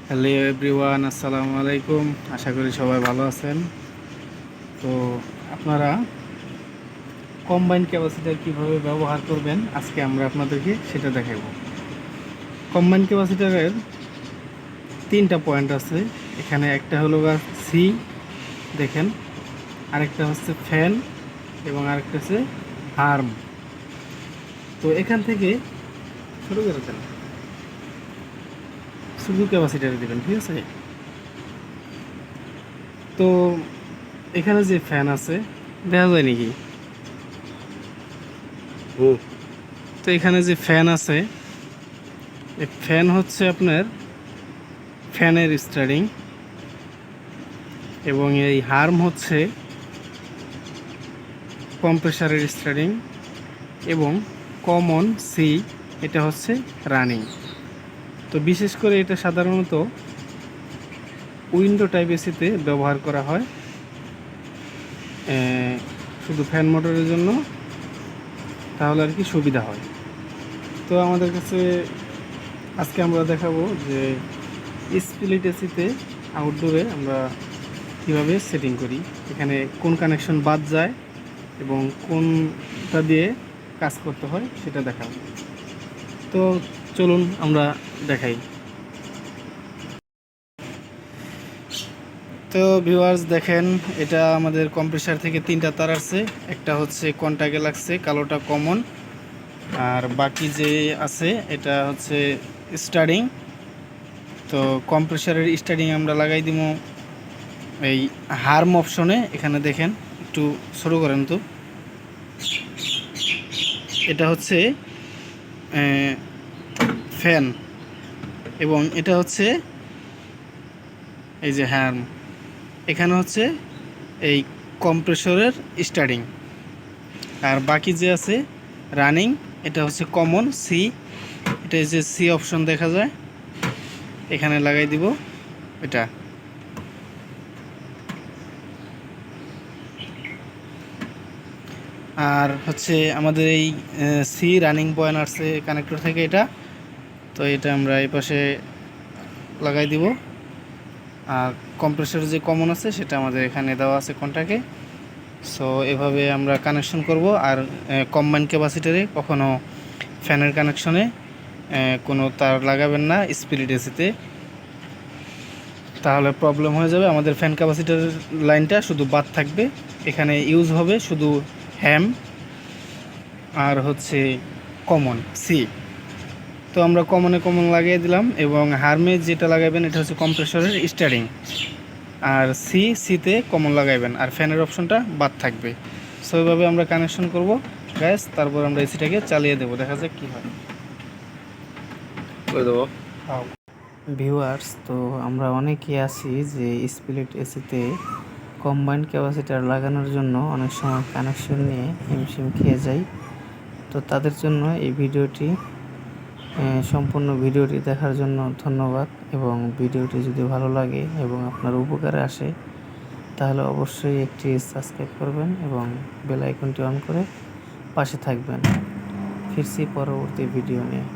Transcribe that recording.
Hello everyone, আসসালামু আলাইকুম। আশা করি সবাই ভালো আছেন। তো আপনারা কম্বাইন ক্যাপাসিটর কিভাবে ব্যবহার করবেন আজকে আমরা আপনাদেরকে সেটা দেখাবো। কম্বাইন ক্যাপাসিটরের তিনটা পয়েন্ট আছে এখানে। একটা হলো সি, দেখেন, আরেকটা হচ্ছে ফ্যান এবং আরেকটা হচ্ছে হার্ম। তো এখান থেকে শুরু করে দেন, শুধু ক্যাপাসিটারে দেবেন, ঠিক আছে? তো এখানে যে ফ্যান আছে দেখা যায় নাকি? তো এখানে যে ফ্যান আছে, এই ফ্যান হচ্ছে আপনার ফ্যানের স্টারিং, এবং এই হার্ম হচ্ছে কম্প্রেসারের স্টারিং, এবং কমন সি এটা হচ্ছে রানিং। তো বিশেষ করে এটা সাধারণত উইন্ডো টাইপ এসিতে ব্যবহার করা হয়, শুধু ফ্যান মোটরের জন্য, তাহলে আর কি সুবিধা হয়। তো আমাদের কাছে আজকে আমরা দেখাবো যে স্প্লিট এসিতে আউটডোরে আমরা কীভাবে সেটিং করি, এখানে কোন কানেকশন বাদ যায় এবং কোনটা দিয়ে কাজ করতে হয় সেটা দেখাবো। তো চলুন আমরা দেখাই। তো ভিউয়ার্স দেখেন, এটা আমাদের কম্প্রেসার থেকে তিনটা তার আছে। একটা হচ্ছে কন্টাক্টে লাগছে, কালোটা কমন, আর বাকি যে আছে এটা হচ্ছে স্টারিং। তো কম্প্রেসারের স্টারিং আমরা লাগাই দিব এই হার্ম অপশনে। এখানে দেখেন, একটু শুরু করেন। তো এটা হচ্ছে ফ্যান এবং এটা হচ্ছে এই যে হার্ম। এখানে হচ্ছে এই কম্প্রেসরের স্টার্টিং, আর বাকি যে আছে রানিং, এটা হচ্ছে কমন সি। এটা যে সি অপশন দেখা যায়, এখানে লাগাই দিব এটা। আর হচ্ছে আমাদের এই সি রানিং পয়েন্ট আসছে কানেক্টর থেকে এটা, তো এটা আমরা এই পাশে লাগাই দিব। আর কম্প্রেসর যে কমন আছে সেটা আমাদের এখানে দেওয়া আছে কন্টাক্টে। সো এভাবে আমরা কানেকশন করব। আর কম্বাইন ক্যাপাসিটারে কখনো ফ্যানের কানেকশনে কোনো তার লাগাবেন না স্প্লিট এসিতে, তাহলে প্রবলেম হয়ে যাবে। আমাদের ফ্যান ক্যাপাসিটার লাইনটা শুধু বাদ থাকবে, এখানে ইউজ হবে শুধু হ্যাম আর হচ্ছে কমন সি। তো আমরা কমন লাগিয়ে দিলাম, এবং হার্মে যেটা লাগাবেন এটা হচ্ছে কম্প্রেসরের স্টারিং, আর সিতে কমন লাগাইবেন, আর ফ্যানের অপশনটা বাদ থাকবে। সো এইভাবে আমরা কানেকশন করব গ্যাস, তারপর আমরা এসিটাকে চালিয়ে দেবো, দেখা যাক কী হয়। করে দেবো ভিউয়ার্স। তো আমরা অনেকেই আছি যে স্প্লিট এসিতে কম্বাইন্ড ক্যাপাসিটার লাগানোর জন্য অনেক সময় কানেকশন নিয়ে হিমশিম খেয়ে যাই। তো তাদের জন্য এই ভিডিওটি, সম্পূর্ণ ভিডিওটি দেখার জন্য ধন্যবাদ। এবং ভিডিওটি যদি ভালো লাগে এবং আপনার উপকারে আসে, তাহলে অবশ্যই একটি সাবস্ক্রাইব করবেন এবং বেল আইকনটি অন করে পাশে থাকবেন। ফিরছি পরবর্তী ভিডিও নিয়ে।